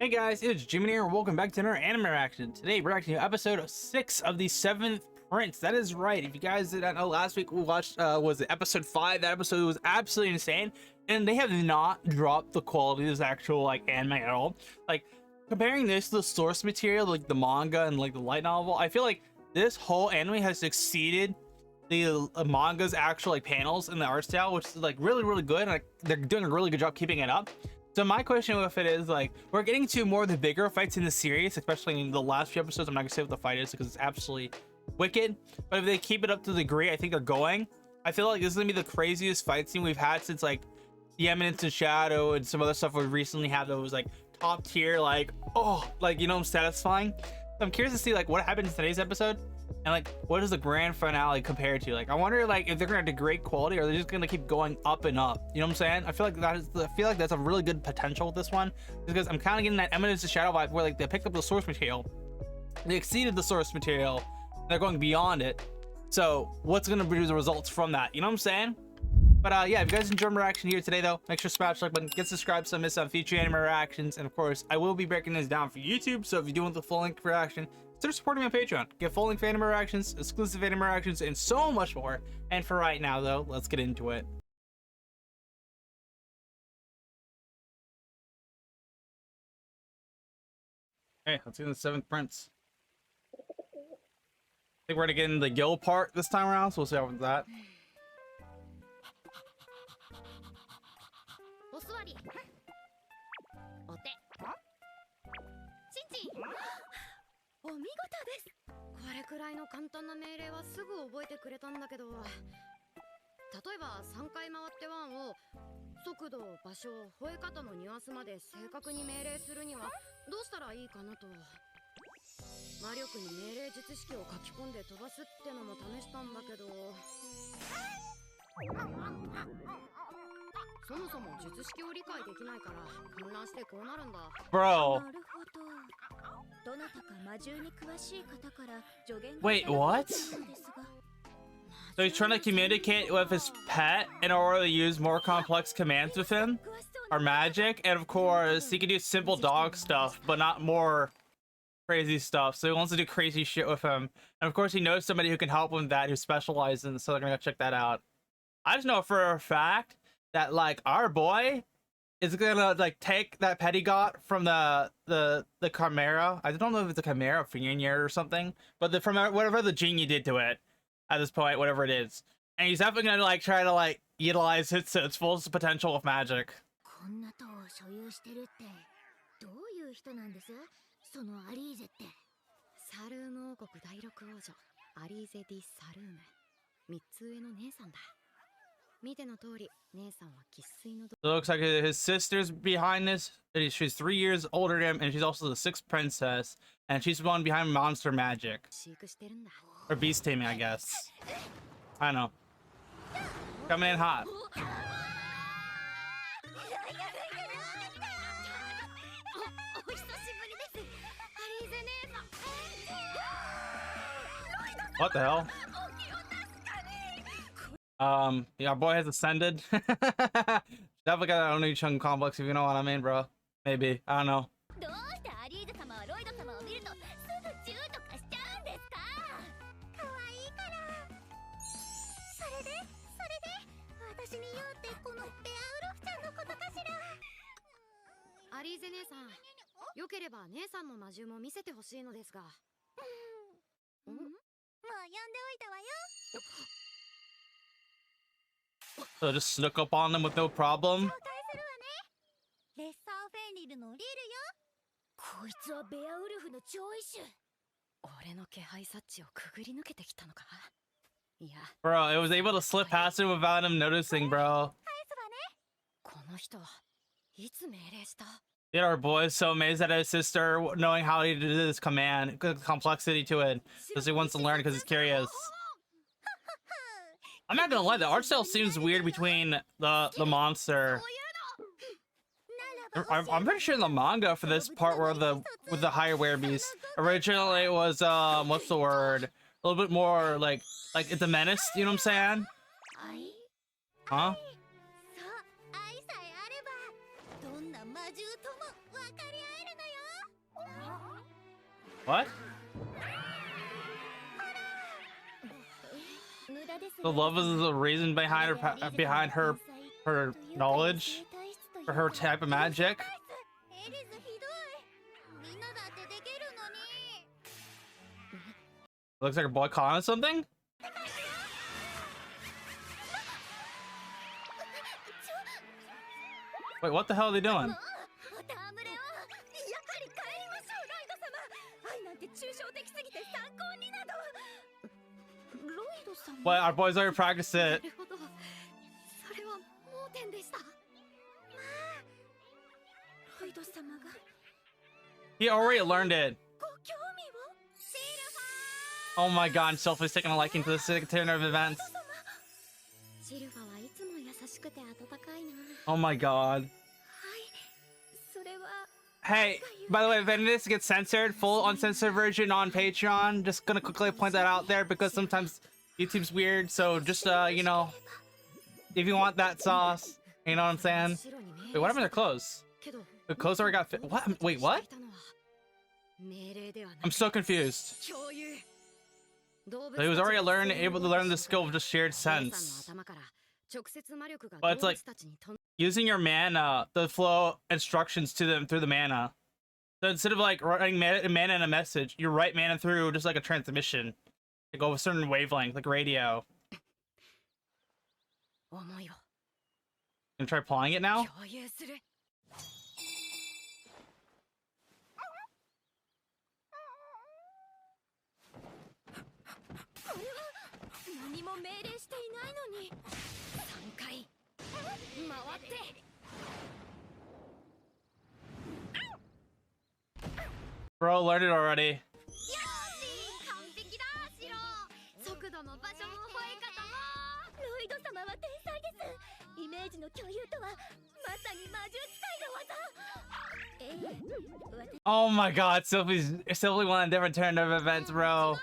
Hey guys, it's GMAN here, and welcome back to another anime reaction. Today we're reacting to episode 6 of the 7th Prince. That is right. If you guys did not know, last week we watched was it episode 5. That episode was absolutely insane, and they have not dropped the quality of this actual like anime at all. Like comparing this to the source material, like the manga and like the light novel, I feel like this whole anime has exceeded the manga's actual like panels and the art style, which is like really good, and like, they're doing a really good job keeping it up. So my question with it is, like, we're getting to more of the bigger fights in the series, especially in the last few episodes. I'm not gonna say what the fight is because it's absolutely wicked, but if they keep it up to the degree I think they're going, I feel like this is gonna be the craziest fight scene we've had since like the Eminence and Shadow and some other stuff we recently had that was like top tier, like, oh, like, you know, satisfying. So I'm curious to see like what happens in today's episode, and like what does the grand finale compare to. Like I wonder like if they're gonna degrade quality or they're just gonna keep going up and up, you know what I'm saying? I feel like that's a really good potential with this one, because I'm kind of getting that Eminence and Shadow vibe where like they picked up the source material, they exceeded the source material, they're going beyond it. So what's gonna produce the results from that, you know what I'm saying? But yeah, if you guys enjoyed my reaction here today though, make sure to smash the like button, get subscribed so miss out future anime reactions, and of course I will be breaking this down for YouTube, so if you do want the full length reaction, consider supporting me on Patreon. Get full length anime reactions, exclusive anime reactions, and so much more. And for right now though, let's get into it. Hey, let's get in the 7th Prince. I think we're gonna get in the guild part this time around, so we'll see how with that. Bro. Wait, what? So he's trying to communicate with his pet in order to use more complex commands with him, or magic, and of course he can do simple dog stuff but not more crazy stuff. So he wants to do crazy shit with him, and of course he knows somebody who can help him with that, who specializes in, so they're gonna check that out. I just know for a fact that like our boy is gonna like take that pet he got from the chimera. I don't know if it's a chimera or Fiennier or something, but from whatever the genie did to it at this point, whatever it is, and he's definitely gonna like try to like utilize it to its full potential with magic. So it looks like his sister's behind this. She's 3 years older than him, and she's also the 6th princess, and she's the one behind monster magic or beast taming, I guess. I don't know. Coming in hot. What the hell? Yeah, our boy has ascended. Definitely got an Oni-chung complex, if you know what I mean, bro. Maybe, I don't know. So just snook up on them with no problem. Bro, it was able to slip past him without him noticing, bro. Yeah, our boy is so amazed at his sister knowing how to do this command, complexity to it, because he wants to learn because he's curious. I'm not gonna lie, the art style seems weird between the monster. I'm pretty sure in the manga for this part where with the higher werebeast, originally it was what's the word? A little bit more like it's a menace, you know what I'm saying? Huh? What? The love is the reason behind her knowledge for her type of magic. Looks like a boy calling something. Wait, what the hell are they doing? What, our boys already practiced it. He already learned it. Oh my god, Sophie's taking a liking to the secretary of events. Oh my god. Hey, by the way, if any of this gets censored, full uncensored version on Patreon, just gonna quickly point that out there because sometimes YouTube's weird, so just, you know, if you want that sauce, you know what I'm saying? Wait, what happened to clothes? The clothes already got fit. What? Wait, what? I'm so confused. So he was already able to learn the skill of just shared sense. But it's like using your mana to flow instructions to them through the mana. So instead of like writing mana in a message, you write mana through just like a transmission to go a certain wavelength, like radio. Gonna try applying it now? Bro, learned it already. Oh my god, Sophie won a different turn of events, bro.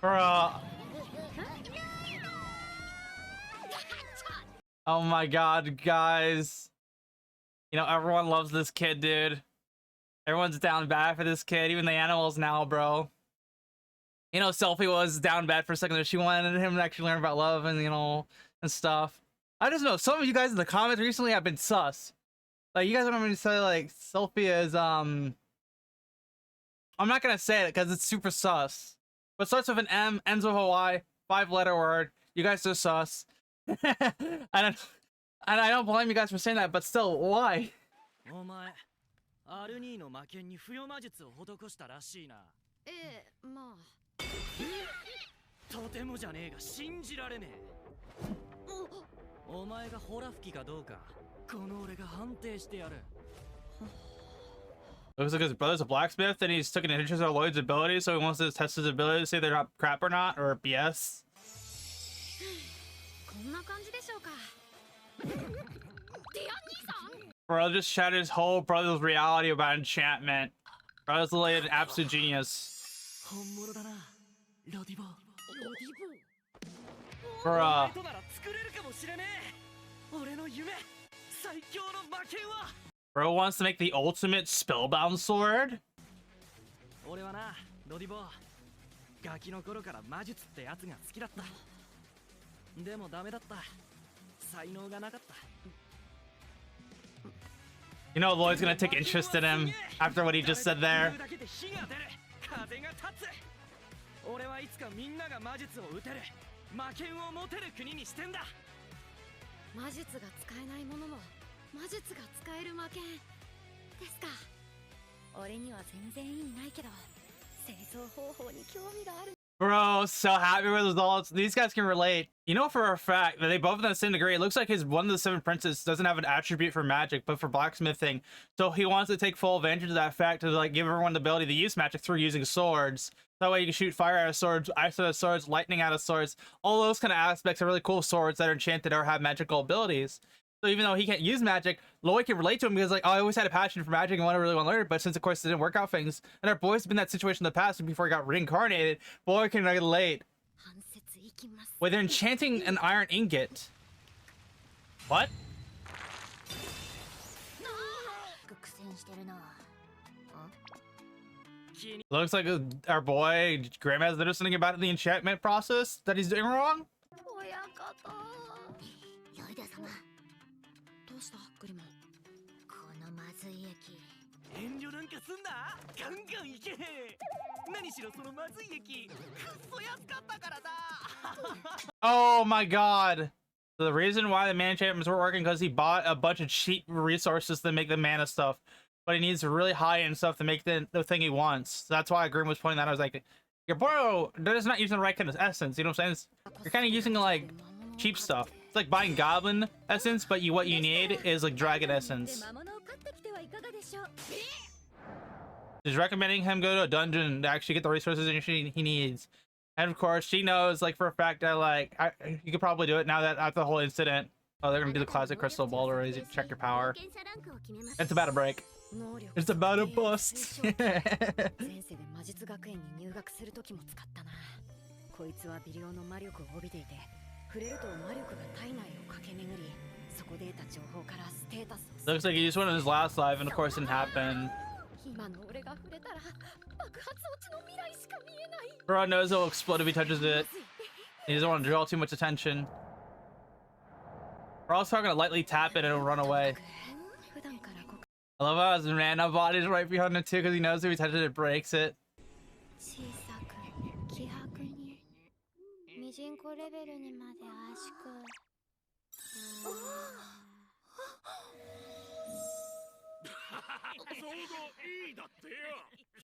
Bro. Oh my god, guys. You know, everyone loves this kid, dude. Everyone's down bad for this kid, even the animals now, bro. You know, Selfie was down bad for a second there. She wanted him to actually learn about love and, you know, and stuff. I just know, some of you guys in the comments recently have been sus. Like, you guys want me to say, like, Selfie is, I'm not gonna say it because it's super sus. But starts with an M, ends with a Y, 5-letter word. You guys are sus. And I don't blame you guys for saying that, but still, why? Looks like his brother's a blacksmith and he's taking an interest in Lloyd's abilities, so he wants to test his ability to see if they're not crap or not, or BS. Bro just shattered his whole brother's reality about enchantment. Brother's like an absolute genius. Bruh. Bro wants to make the ultimate spellbound sword? You know Lloyd's gonna take interest in him after what he just said there. Bro, so happy with the results. These guys can relate. You know for a fact that they both in the same degree. It looks like his one of the 7 princes doesn't have an attribute for magic, but for blacksmithing. So he wants to take full advantage of that fact to like give everyone the ability to use magic through using swords. That way you can shoot fire out of swords, ice out of swords, lightning out of swords. All those kind of aspects are really cool swords that are enchanted or have magical abilities. So even though he can't use magic, Lloyd can relate to him because like, oh, I always had a passion for magic and really want to learn it, but since of course it didn't work out things, and our boy's been in that situation in the past before he got reincarnated, boy can relate. Wait, they're enchanting an iron ingot. What? Looks like our boy Graham has noticed something about the enchantment process that he's doing wrong. Oh my god. So the reason why the mana enchantments were working because he bought a bunch of cheap resources to make the mana stuff, but he needs really high end stuff to make the thing he wants. So that's why Grim was pointing that out. I was like, your bro, that is not using the right kind of essence. You know what I'm saying? You're kind of using like cheap stuff. It's like buying goblin essence, but what you need is like dragon essence. She's recommending him go to a dungeon to actually get the resources he needs. And of course, she knows, like, for a fact that, like, you could probably do it now that after the whole incident. Oh, they're gonna do the classic crystal ball to raise you, check your power. It's about to break. It's about to bust. Looks like he used one in his last life, and of course, it didn't happen. Bro knows it'll explode if he touches it. He doesn't want to draw too much attention. We're also gonna lightly tap it and it'll run away. I love how his mana body's right behind it too, because he knows if he touches it, it breaks it.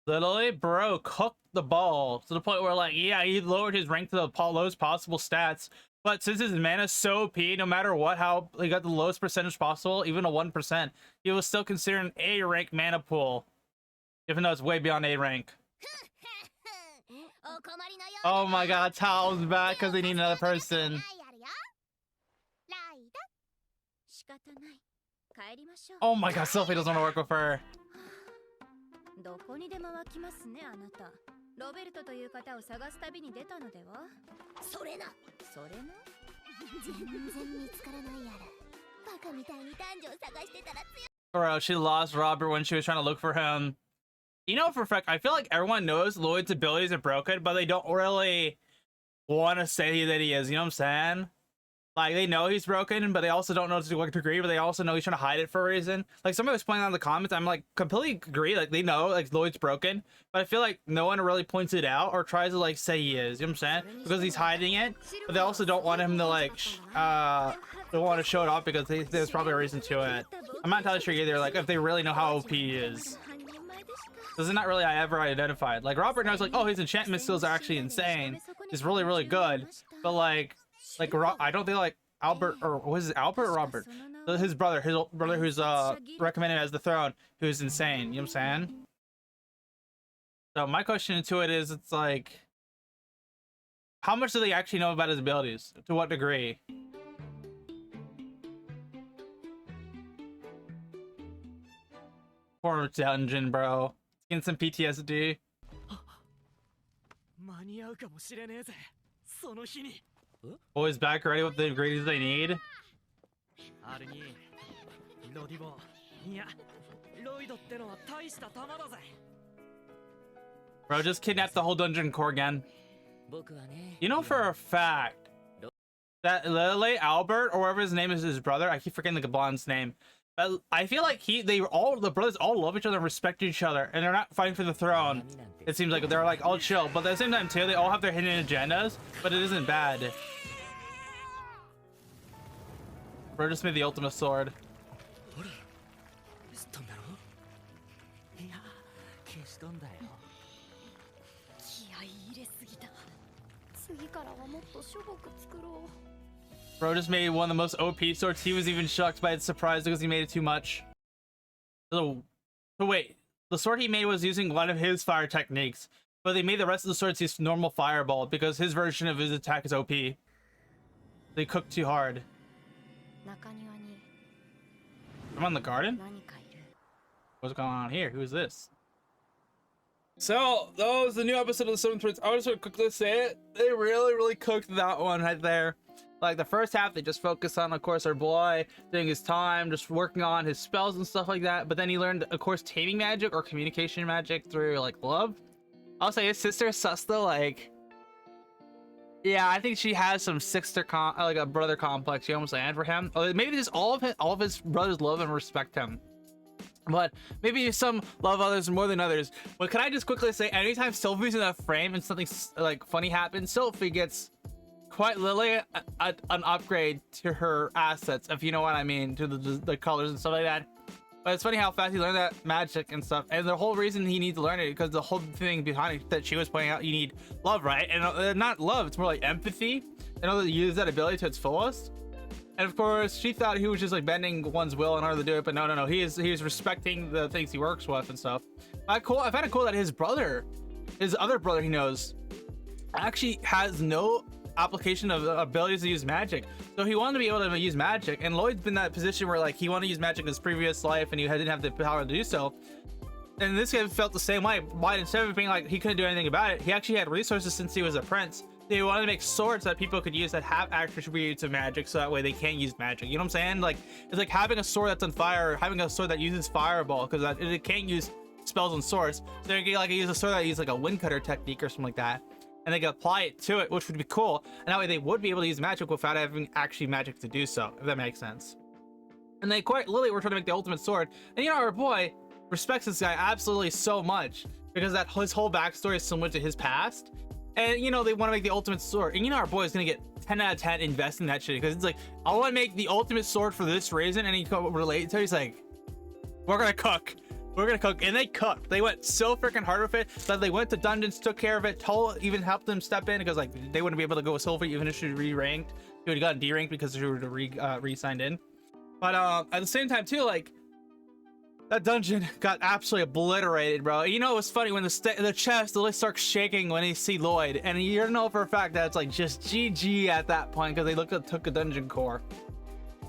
Literally, bro cooked the ball to the point where, like, yeah, he lowered his rank to the lowest possible stats, but since his mana's so OP, no matter what, how he got the lowest percentage possible, even a 1%, he was still considered an A rank mana pool, even though it's way beyond A rank. Oh my god, Tao's back because they need another person. Oh my god, Sylphie doesn't want to work with her. Bro, she lost Robert when she was trying to look for him. You know for a fact, I feel like everyone knows Lloyd's abilities are broken, but they don't really want to say that he is, you know what I'm saying? Like, they know he's broken, but they also don't know to what degree, but they also know he's trying to hide it for a reason. Like, somebody was pointing out in the comments, I'm like, completely agree, like, they know, like, Lloyd's broken, but I feel like no one really points it out or tries to, like, say he is, you know what I'm saying? Because he's hiding it, but they also don't want him to, like, don't want to show it off because there's probably a reason to it. I'm not entirely sure either, like, if they really know how OP he is. This is not really ever identified. Like, Robert knows, like, oh, his enchantment skills are actually insane. He's really, really good, but, like, I don't think, like, Albert, or was it Albert or Robert? His brother who's recommended as the throne, who's insane, you know what I'm saying? So my question to it is, it's like, how much do they actually know about his abilities? To what degree? Poor dungeon, bro. Getting some PTSD. Boys back ready with the ingredients they need. Bro, just kidnap the whole dungeon core again. You know for a fact that Lele, Albert, or whatever his name is, his brother, I keep forgetting the blonde's name. But I feel like the brothers all love each other and respect each other, and they're not fighting for the throne. It seems like they're like all chill, but at the same time too, they all have their hidden agendas, but it isn't bad. Bro just made the ultimate sword. Bro just made one of the most OP swords. He was even shocked by its surprise because he made it too much. So wait, the sword he made was using one of his fire techniques, but they made the rest of the swords use normal fireball because his version of his attack is OP. They cooked too hard. I'm on the garden? What's going on here? Who is this? So, that was the new episode of the 7th Prince. I just want to quickly say it. They really cooked that one right there. Like, the first half, they just focused on, of course, our boy doing his time, just working on his spells and stuff like that. But then he learned, of course, taming magic or communication magic through, like, love. I'll say his sister, Susta, like... Yeah, I think she has some like a brother complex, you know what I'm saying, for him. Or maybe just all of his brothers love and respect him. But maybe some love others more than others. But can I just quickly say, anytime Sylvie's in a frame and something like funny happens, Sylvie gets quite literally an upgrade to her assets, if you know what I mean, to the colors and stuff like that. But it's funny how fast he learned that magic and stuff. And the whole reason he needs to learn it, because the whole thing behind it that she was pointing out, you need love, right? And not love, it's more like empathy in order to use that ability to its fullest. And of course, she thought he was just like bending one's will in order to do it, but no, he is respecting the things he works with and stuff. I find it cool that his other brother he knows, actually has no application of abilities to use magic. So he wanted to be able to use magic, and Lloyd's been in that position where like he wanted to use magic in his previous life, and he didn't have the power to do so. And this guy felt the same way. But instead of being like he couldn't do anything about it, he actually had resources since he was a prince. They wanted to make swords that people could use that have attributes of magic, so that way they can't use magic. You know what I'm saying? Like, it's like having a sword that's on fire, or having a sword that uses fireball, because it can't use spells on swords. So they could like use a sword that uses like a wind cutter technique or something like that, and they could apply it to it, which would be cool. And that way they would be able to use magic without having actually magic to do so, if that makes sense. And they quite literally were trying to make the ultimate sword. And you know, our boy respects this guy absolutely so much because that his whole backstory is similar to his past. And you know, they want to make the ultimate sword, and you know our boy is gonna get 10 out of 10 invest in that shit, because it's like, I want to make the ultimate sword for this reason. And he relates to it. He's like, we're gonna cook, and they cooked. They went so freaking hard with it that they went to dungeons, took care of it. Toll even helped them step in, because like they wouldn't be able to go with Silver even if she re-ranked. He would have gotten D-ranked because she would have re-signed in. But at the same time too, like, that dungeon got absolutely obliterated, bro. You know, it was funny when the chest literally starts shaking when they see Lloyd, and you know for a fact that it's like just GG at that point, because they took a dungeon core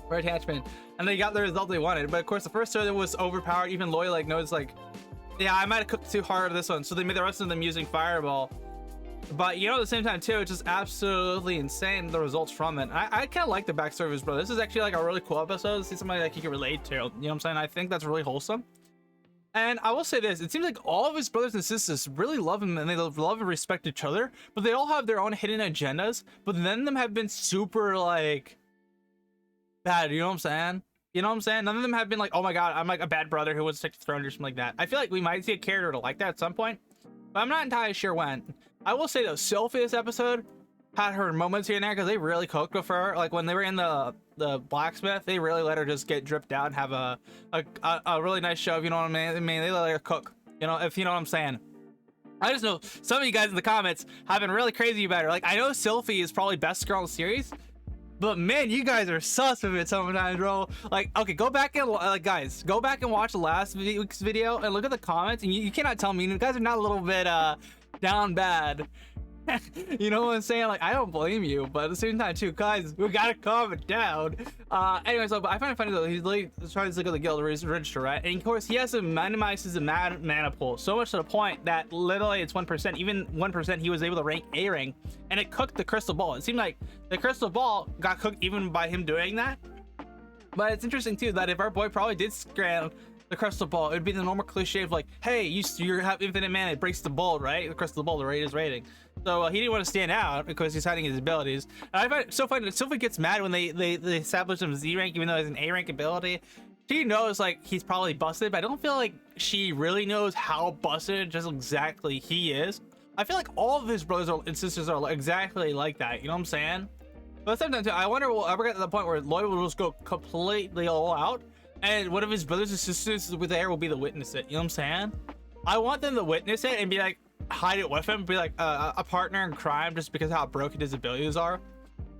for attachment, and they got the result they wanted. But of course, the first sword was overpowered. Even Lloyd like knows like, yeah, I might have cooked too hard this one, so they made the rest of them using fireball. But you know, at the same time too, it's just absolutely insane the results from it. I kind of like the backstory of his brother. This is actually like a really cool episode to see somebody that he can relate to. You know what I'm saying? I think that's really wholesome. And I will say this, it seems like all of his brothers and sisters really love him, and they love and respect each other, but they all have their own hidden agendas. But none of them have been super like bad, you know what I'm saying? You know what I'm saying? None of them have been like, oh my god, I'm like a bad brother who wants to take the throne or something like that. I feel like we might see a character like that at some point, but I'm not entirely sure when. I will say though, Sophie this episode had her moments here and there, because they really cooked with her. Like when they were in the blacksmith, they really let her just get dripped out and have a really nice show, if you know what I mean. They let her cook, you know, if you know what I'm saying. I just know some of you guys in the comments have been really crazy about her. Like, I know Sophie is probably best girl in the series, but man, you guys are sus of it sometimes, bro. Like, okay, go back and guys, go back and watch the last week's video and look at the comments, and you cannot tell me you guys are not a little bit down bad. You know what I'm saying? Like, I don't blame you, but at the same time too, guys, we gotta calm it down. Anyway, so but I find it funny though, he's like trying to look at the guild register, right? And of course he has to minimize his mana pool so much to the point that literally it's 1%. Even 1% he was able to rank A rank, and it cooked the crystal ball. It seemed like the crystal ball got cooked even by him doing that. But it's interesting too that if our boy probably did scram the crystal ball, it would be the normal cliche of like, hey, you have infinite mana, it breaks the ball, right? The crystal ball, the rate is rating. So he didn't want to stand out because he's hiding his abilities. And I find it so funny that Sophie gets mad when they establish him Z rank, even though he has an A rank ability. She knows like he's probably busted, but I don't feel like she really knows how busted just exactly he is. I feel like all of his brothers and sisters are exactly like that, you know what I'm saying? But sometimes I wonder we'll ever get to the point where Lloyd will just go completely all out, and one of his brothers and sisters with there will be the witness it, you know what I'm saying? I want them to witness it and be like, hide it with him, be like a partner in crime just because of how broken his abilities are.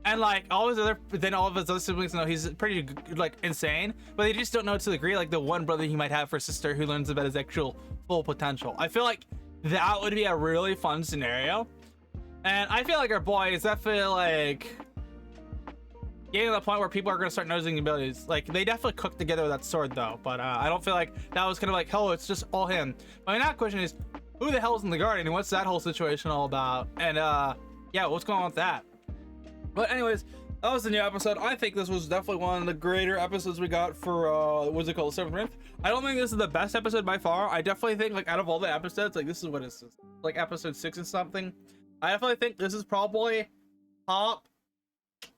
And like all of his other siblings know he's pretty like insane, but they just don't know to the degree like the one brother he might have for a sister who learns about his actual full potential. I feel like that would be a really fun scenario. And I feel like our boys, I feel like getting to the point where people are going to start noticing the abilities. Like they definitely cooked together with that sword though, but I don't feel like that was kind of like, oh, it's just all him. My next question is, who the hell's in the Guardian and what's that whole situation all about? And yeah, what's going on with that? But anyways, that was the new episode. I think this was definitely one of the greater episodes we got for what's it called, 7th Prince. I don't think this is the best episode by far. I definitely think like out of all the episodes, like this is what is like episode 6 and something. I definitely think this is probably top,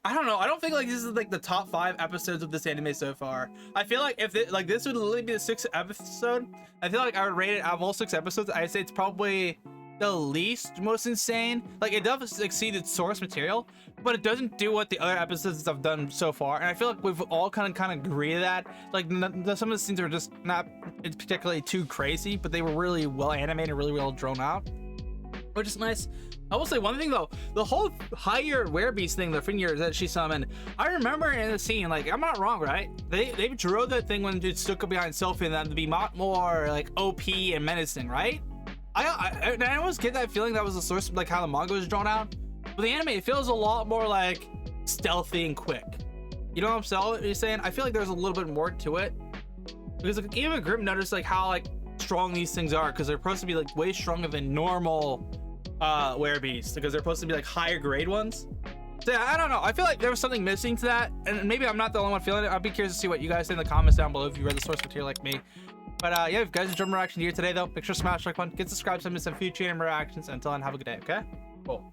I don't know, I don't think like this is like the top 5 episodes of this anime so far. I feel like if it, like this would literally be the 6th episode, I feel like I would rate it out of all 6 episodes. I'd say it's probably the least most insane. Like it does exceed its source material, but it doesn't do what the other episodes I've done so far. And I feel like we've all kind of agreed to that. Like some of the scenes were just not particularly too crazy, but they were really well animated, really well drawn out, which is nice. I will say one thing though, the whole higher werebeast thing, the figure that she summoned, I remember in the scene, like I'm not wrong, right? They drew that thing when it stuck behind Sophie and them to be a lot more like OP and menacing, right? I always get that feeling that was the source of like how the manga was drawn out. But the anime, it feels a lot more like stealthy and quick. You know what I'm saying? I feel like there's a little bit more to it. Because like, even Grim noticed like how like strong these things are, because they're supposed to be like way stronger than normal werebeasts, because they're supposed to be like higher grade ones. So yeah, I don't know. I feel like there was something missing to that, and maybe I'm not the only one feeling it. I'd be curious to see what you guys say in the comments down below if you read the source material like me. But yeah, if you guys enjoyed my reaction here today though, make sure to smash like button, get subscribed, send me some future anime reactions, and until then, have a good day, okay? Cool.